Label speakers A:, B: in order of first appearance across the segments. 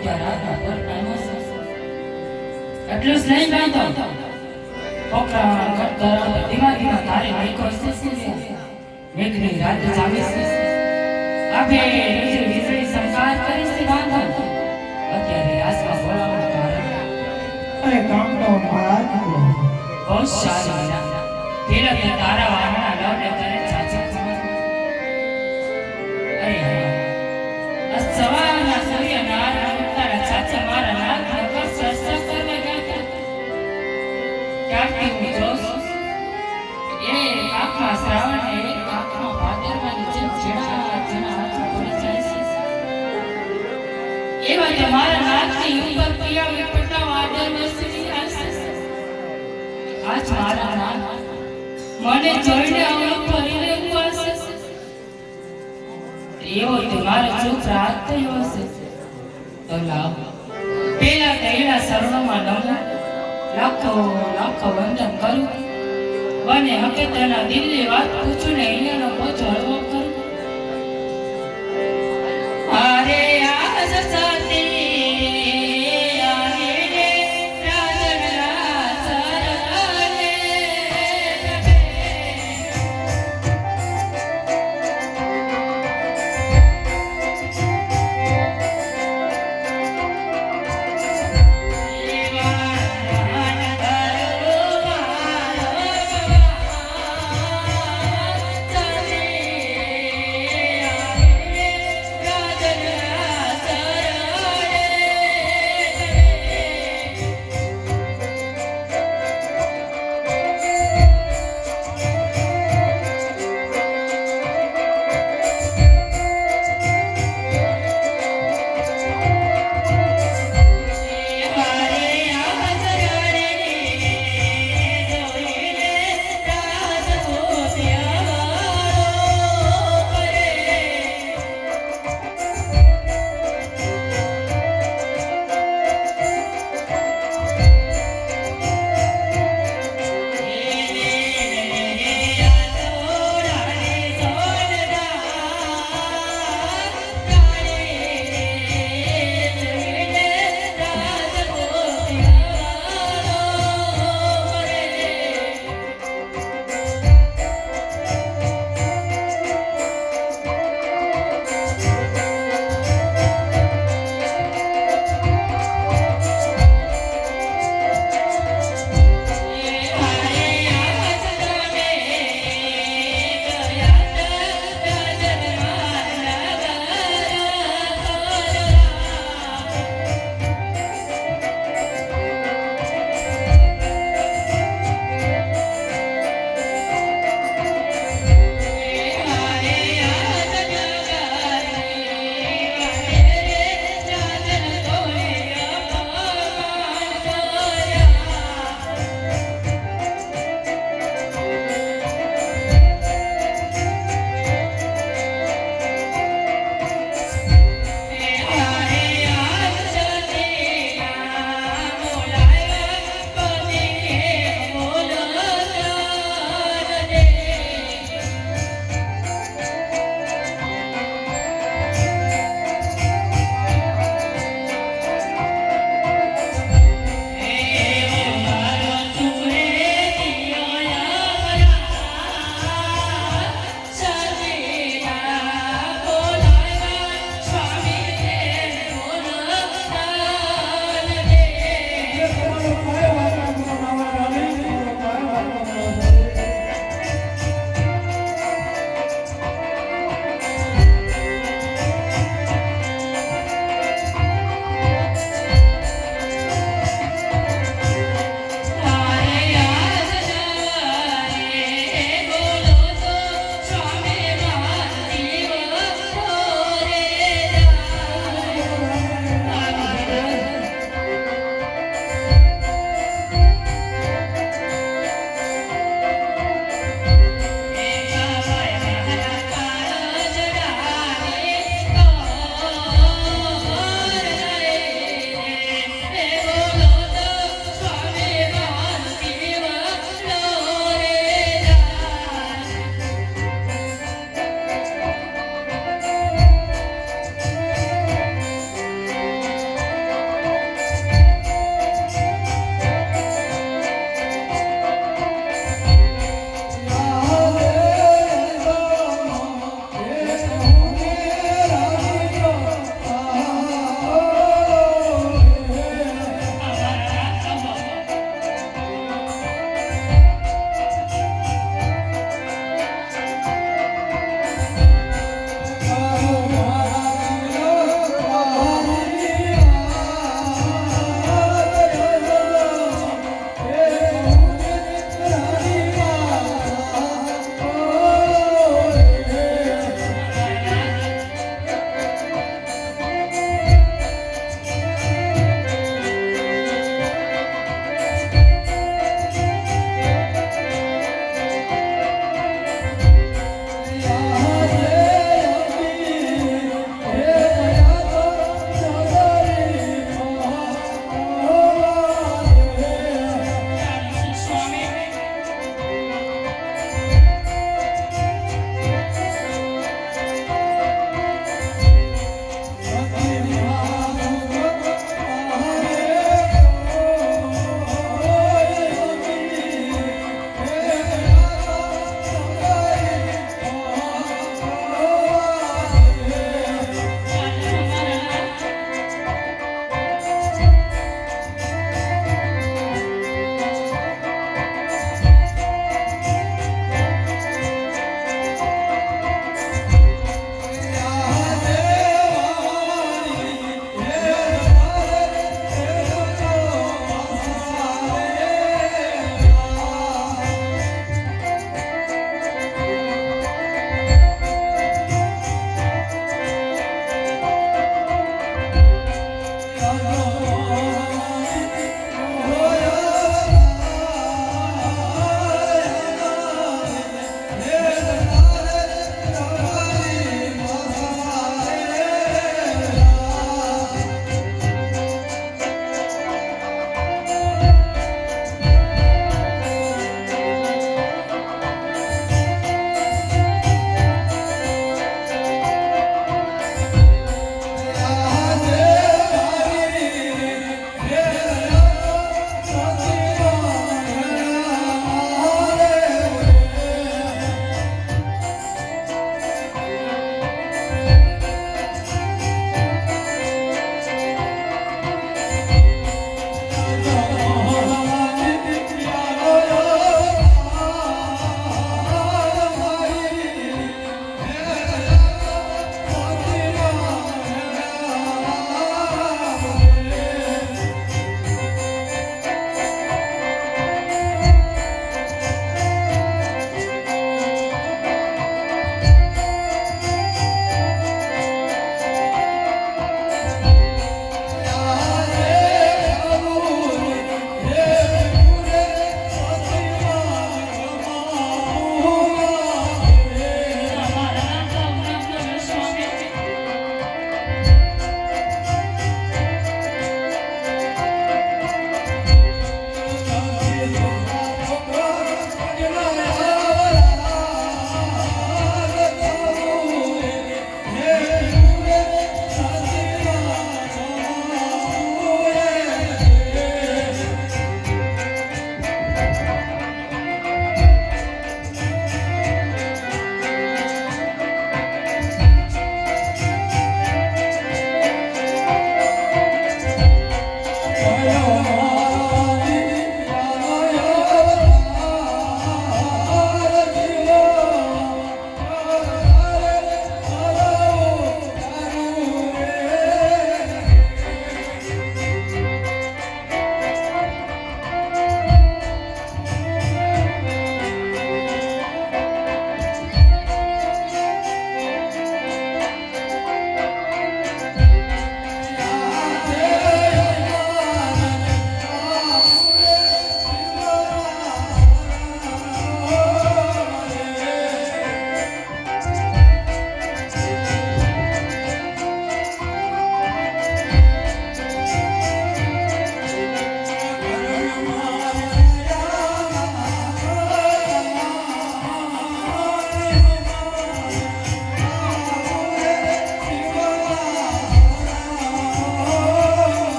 A: અત્યારે રાતના પર ટાઈમ હશે એટલું જ નહીં બાંધો પોકરા કરતા દિમાગીમાં તારે માઈકો હશે મેઘની રાત ચાલે છે અબે વીજળી વીજળી સંકાર કરી છે બાંધો અત્યારે આસમાં બોલાવવાનું કારણ
B: અરે કામ તો મહારાજ
A: બહુ સારી પેલા કે તારા વારના લવને કરે ચાચા અરે સવારના સૂર્ય નારાયણ તારા ચાચા મારા નાક નગર સસ્તા કરવા ગયા ક્યાંથી હું જોશ એ આંખમાં શ્રાવણ ને એક આંખમાં ભાદરવાની જેમ જેના જેના હાથ પડી જાય છે એવા તમારા નાકની ઉપર પિયા વિપટા વાદળ વસી આશે આજ મારા નાક મને જોઈને આવડું ફરીને ઉપાસે એવો તમારો છોકરા હાથ થયો હશે તો લાવ પેલા કહેલા શરણોમાં નમો લાખો લાખો વંદન કરું બને હકીકતના દિલની વાત પૂછું ને અહીંયાનો પોચો હળવો કરું અરે આજ સાથે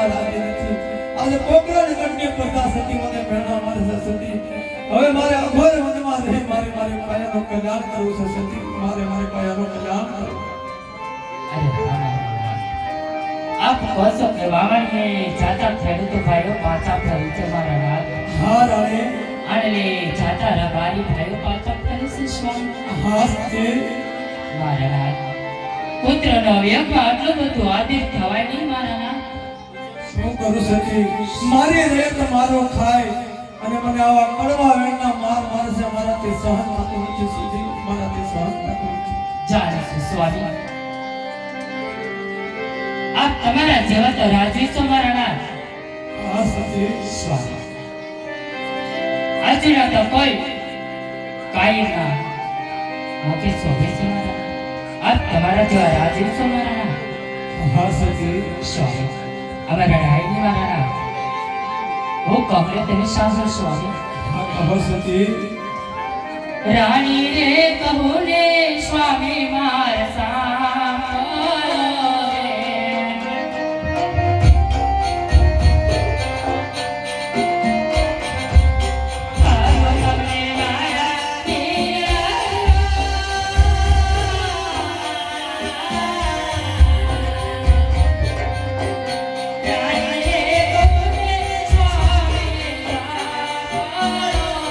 C: થવા રાજી નથી. આજે પોકરાની કંઠી પ્રજા સતી મને પ્રેરણા મારે છે સતી. હવે મારે અઘોર વનમાં રહી મારે પાયાનું કલ્યાણ કરવું છે સતી. મારે પાયાનું કલ્યાણ કરવું.
A: અરે આપ કહો છો કે વાવણને જાતા ખેડૂતો ભાઈઓ પાછા ફરી છે મારા રાત.
C: હા રાણી.
A: અને જાતા રબારી ભાઈઓ પાછા ફરી છે સ્વામી.
C: હા સતી.
A: મારા રાત પુત્રનો વ્યવહાર આટલું બધું આદિર થવાય નહીં મારા રાત.
C: શું કરું સતી? મારી રેત મારો ખાય અને મને આવા કડવા વેણના મારશે. મારાથી સહન થતું નથી સતી. મારાથી સહન થતું નથી.
A: જાણે છે સ્વામી આપ તમારા જેવા તો રાજવી છો મારા નાથ.
C: હા સતી.
A: સ્વામી આજના તો કોઈ કાઈ ના મોકે શોભે છે મારા નાથ. આપ તમારા જેવા રાજવી છો મારા નાથ.
C: હા સતી.
A: સ્વામી અમારા રાયની મારા નાથ હું કમલે તમે સાંભળો સ્વામી.
C: હા સતી.
A: રાણી રે કહું ને સ્વામી મારા સાંભળો રે. આવો તમને મારા રાણી રે કહું ને સ્વામી સાંભળો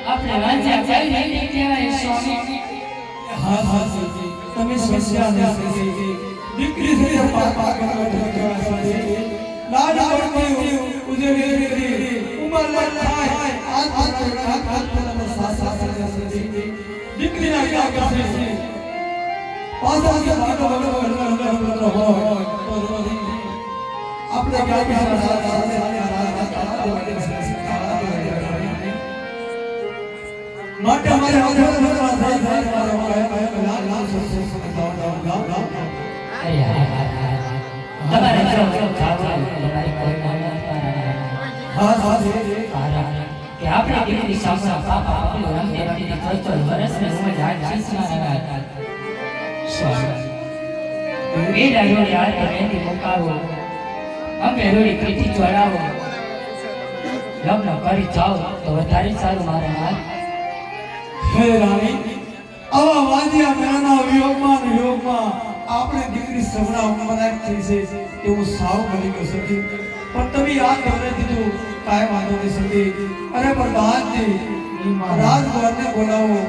A: આપણે વાંચ્યા કઈ નહીં કહેવાય સ્વામી.
C: હા હા સતી. તમે સ્વસ્યા નથી સતી. દીકરી છે પાપા કરવા સતી. લાડ પડતી ઉજળી દીકરી ઉમર થાય હાથ તમને સાસા સતી. દીકરીના ક્યાં કરશે છે? પાછા કે તો હોય તો રોધી આપણે ક્યાં માટે અમારે
A: તમારે જો તમારી કોઈ કે આપણે દીકરી સાસા પાપા આપણું રંગ દેવાથી કરતો વર્ષ ને ઉમર જાત શીશના લગા સ્વામી એ ડાયો યાદ કરીને મુકાવો અમે રોડી પીઠી જોડાવો લગ્ન કરી જાઓ તો વધારે સારું મારા નાથ.
C: હે રાણી, આવા વાદિયા મેળાના વિયોગમાં અને યોગમાં આપણે દીકરી સવડા ઉંમરલાયક થઈ છે એવું સાવ બની ગયો સખી. પણ તમે યાદ કરી દીધું, કાંઈ વાંધો નહીં સખી. અરે પ્રધાનજી, રાજકુમારને બોલાવો.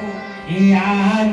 B: યાદ